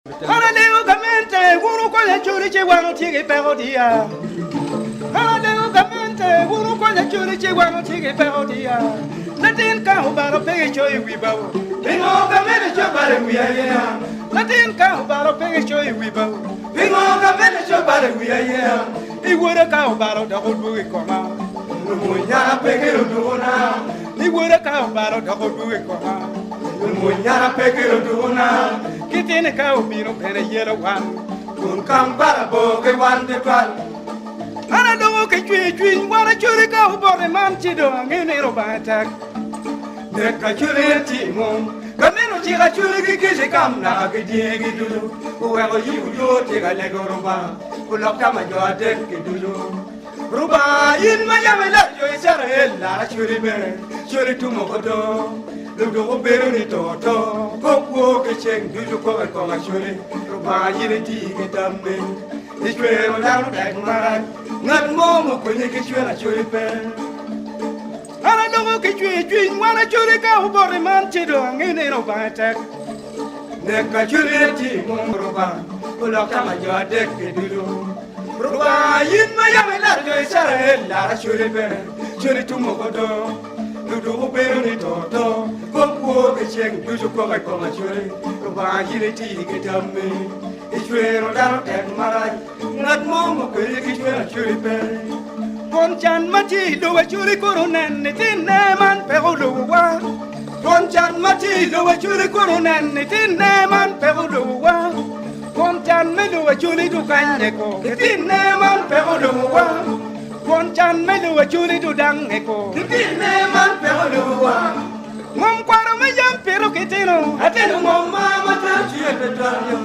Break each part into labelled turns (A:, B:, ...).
A: Alelucamente, uno con le giudice quando ti che parodia. Alelucamente, uno con le giudice quando ti che parodia. Latin ka ubaro pege choy wibawo. Pingo ka mene chobare wiya. Latin ka ubaro pege choy wibawo. Pingo ka mene chobare wiya. Iwore ka ubaro da odwe koma. Munya pege rodona. Iwore ka ubaro da odwe koma. Munya pege rodona. Kitene ka ubiro pere yero wan. Kun kam para bo ke wan de pal. Ana do ke chwi wana churi ka ubore man chido ngene ro batak. Ne ka churi ti mom. Kameno ti ka churi ki se kam na ke diegi dulu. Uwe ko yo ti ka le go roba. Ulok ta ma jo atek ke dulu. Roba yin ma ya me la yo isara ella churi be. Churi tu mo kodo. Ludo ko beru ni toto. Ko ke cheng dulu ko ma churi. Roba yin ti ke tamme. Ishwe mo la no dai maran. Ngat mo ko ni ke chura churi pe. Ana dogo ke chwi wana churi ka ubore man chido ngene no batak. Ne ka churi ti mo roba. Ulo ka ma jo dek ke dulu. Roba yin ma ya me la jo isara la churi pe. Churi tu mo kodo. Ludo ko beru ni toto. Ko ke cheng dulu ko ma churi. Roba yin ti ke tamme. Ishwe no la no dai maran. Ngat mo ko ni ke churi pe. Konchan mati do wa churi koronen tinne man pero do wa. Konchan mati do wa churi koronen tinne man pero do wa. Konchan me do wa churi do kanye ko tinne man pero do wa. Konchan me do wa churi do dange ko tinne man pero do wa. Mom kwaro me jam pero kitino ateno mom mama ta chiete tayo.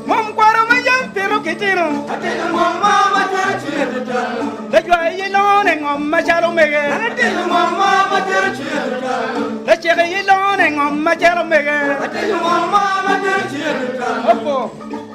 A: Mom kwaro me jam pero kitino ateno mom mama ta chiete tayo. La joie est longue et on m'a charo mege. Atenu mama matera chieta. La chérie est longue et on m'a charo mege. Atenu mama matera chieta. Opo.